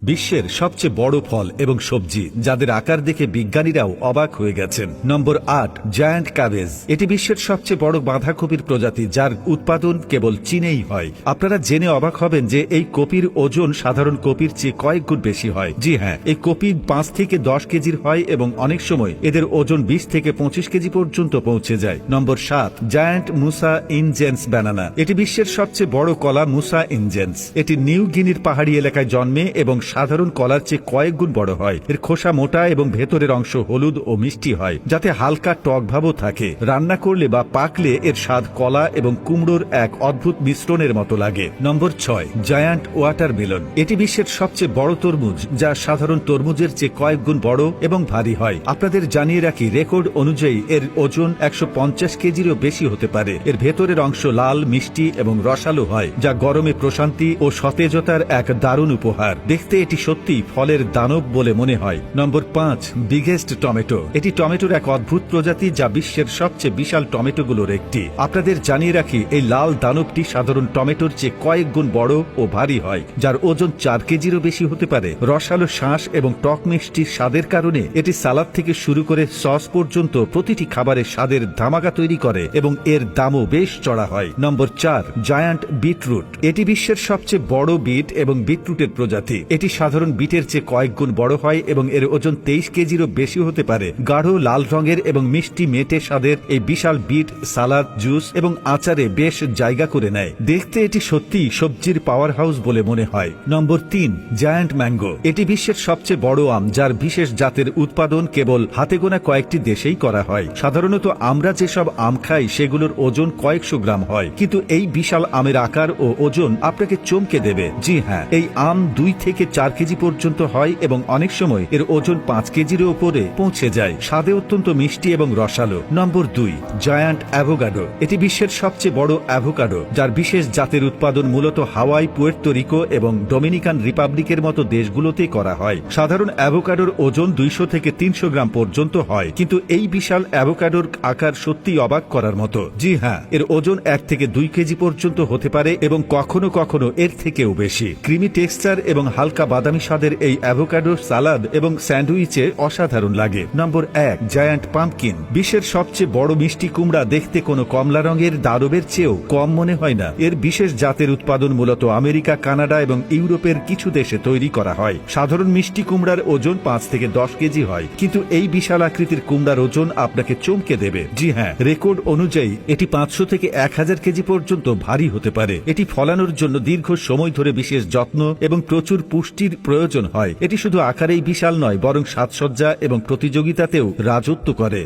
বিশ্বের সবচেয়ে বড় ফল এবং সবজি যাদের আকার দেখে বিজ্ঞানীরাও অবাক হয়ে গেছেন। নম্বর ৮, জায়ান্ট ক্যাবেজ। এটি বিশ্বের সবচেয়ে বড় বাঁধাকপির প্রজাতি, যার উৎপাদন কেবল চীনেই হয়। আপনারা জেনে অবাক হবেন যে এই কপির ওজন সাধারণ কপির চেয়ে কয়েক গুণ বেশি হয়। জি হ্যাঁ, এই কপি ৫ থেকে ১০ কেজির হয় এবং অনেক সময় এদের ওজন ২০ থেকে ২৫ কেজি পর্যন্ত পৌঁছে যায়। নম্বর ৭, জায়ান্ট মুসা ইনজেন্স ব্যানানা। এটি বিশ্বের সবচেয়ে বড় কলা মুসা ইনজেন্স। এটি নিউ গিনির পাহাড়ি এলাকায় জন্মে এবং সাধারণ কলার চেয়ে কয়েক গুণ বড় হয়। এর খোসা মোটা এবং ভেতরের অংশ হলুদ ও মিষ্টি হয়, যাতে হালকা টক ভাবও থাকে। রান্না করলে বা পাকলে এর স্বাদ কলা এবং কুমড়োর এক অদ্ভুত মিশ্রণের মতো লাগে। নম্বর ৬, জায়ান্ট ওয়াটারমেলন। এটি বিশ্বের সবচেয়ে বড় তরমুজ, যা সাধারণ তরমুজের চেয়ে কয়েক গুণ বড় এবং ভারী হয়। আপনাদের জানিয়ে রাখি, রেকর্ড অনুযায়ী এর ওজন ১৫০ কেজিরও বেশি হতে পারে। এর ভেতরের অংশ লাল, মিষ্টি এবং রসালো হয়, যা গরমে প্রশান্তি ও সতেজতার এক দারুণ উপহার। দেখতে এটি সত্যি ফলের দানব বলে মনে হয়। নম্বর ৫, বিগেস্ট টমেটো। এটি টমেটোর এক অদ্ভুত প্রজাতি, যা বিশ্বের সবচেয়ে বিশাল টমেটোগুলোর একটি। আপনাদের জানিয়ে রাখি, এই লাল দানবটি সাধারণ টমেটোর চেয়ে কয়েক গুণ বড় ও ভারী হয়, যার ওজন ৪ কেজিরও বেশি হতে পারে। রসালো শাঁস এবং টক মিষ্টির স্বাদের কারণে এটি সালাদ থেকে শুরু করে সস পর্যন্ত প্রতিটি খাবারের স্বাদের ধামাকা তৈরি করে এবং এর দামও বেশ চড়া হয়। নম্বর ৪, জায়ান্ট বিটরুট। এটি বিশ্বের সবচেয়ে বড় বিট এবং বিটরুটের প্রজাতি। এটি সাধারণ বিটের চেয়ে কয়েক গুণ বড় হয় এবং এর ওজন ২৩ কেজিরও বেশি হতে পারে। গাঢ় লাল রঙের এবং মিষ্টি মেটে স্বাদের এই বিশাল বিট সালাদ, জুস এবং আচারে বেশ জায়গা করে নেয়। দেখতে এটি সত্যিই সবজির পাওয়ার হাউস বলে মনে হয়। নম্বর ৩, জায়ান্ট ম্যাঙ্গো। এটি বিশ্বের সবচেয়ে বড় আম, যার বিশেষ জাতের উৎপাদন কেবল হাতে গোনা কয়েকটি দেশেই করা হয়। সাধারণত আমরা যেসব আম খাই সেগুলোর ওজন কয়েকশো গ্রাম হয়, কিন্তু এই বিশাল আমের আকার ও ওজন আপনাকে চমকে দেবে। জি হ্যাঁ, এই আম ২ থেকে ৪ কেজি পর্যন্ত হয় এবং অনেক সময় এর ওজন ৫ কেজির উপরে পৌঁছে যায়। স্বাদে অত্যন্ত মিষ্টি এবং রসালো। নম্বর ২, জায়ান্ট অ্যাভোকাডো। এটি বিশ্বের সবচেয়ে বড় অ্যাভোকাডো, যার বিশেষ জাতের উৎপাদন মূলত হাওয়াই, পুয়ের্তো রিকো এবং ডোমিনিকান রিপাবলিকের মতো দেশগুলোতে করা হয়। সাধারণ অ্যাভোকাডোর ওজন ২০০ থেকে ৩০০ গ্রাম পর্যন্ত হয়, কিন্তু এই বিশাল অ্যাভোকাডোর আকার সত্যি অবাক করার মতো। জি হ্যাঁ, এর ওজন ১ থেকে ২ কেজি পর্যন্ত হতে পারে এবং কখনো কখনো এর থেকেও বেশি। ক্রিমি টেক্সচার এবং হালকা বাদামি স্বাদের এই অ্যাভোকাডো সালাদ এবং স্যান্ডউইচে অসাধারণ লাগে। নম্বর ১, জায়ান্ট পাম্পকিন। বিশ্বের সবচেয়ে বড় মিষ্টি কুমড়া দেখতে কোনো কমলা রঙের দানবের চেয়েও কম মনে হয় না। এর বিশেষ জাতের উৎপাদন মূলত আমেরিকা, কানাডা এবং ইউরোপের কিছু দেশে তৈরি করা হয়। সাধারণ মিষ্টি কুমড়ার ওজন ৫ থেকে ১০ কেজি হয়, কিন্তু এই বিশাল আকৃতির কুমড়ার ওজন আপনাকে চমকে দেবে। জি হ্যাঁ, রেকর্ড অনুযায়ী এটি ৫০০ থেকে ১০০০ কেজি পর্যন্ত ভারী হতে পারে। এটি ফলানোর জন্য দীর্ঘ সময় ধরে বিশেষ যত্ন এবং প্রচুর পুষ্টির প্রয়োজন হয়। এটি শুধু আকারেই বিশাল নয়, বরং সাজসজ্জা এবং প্রতিযোগিতাতেও রাজত্ব করে।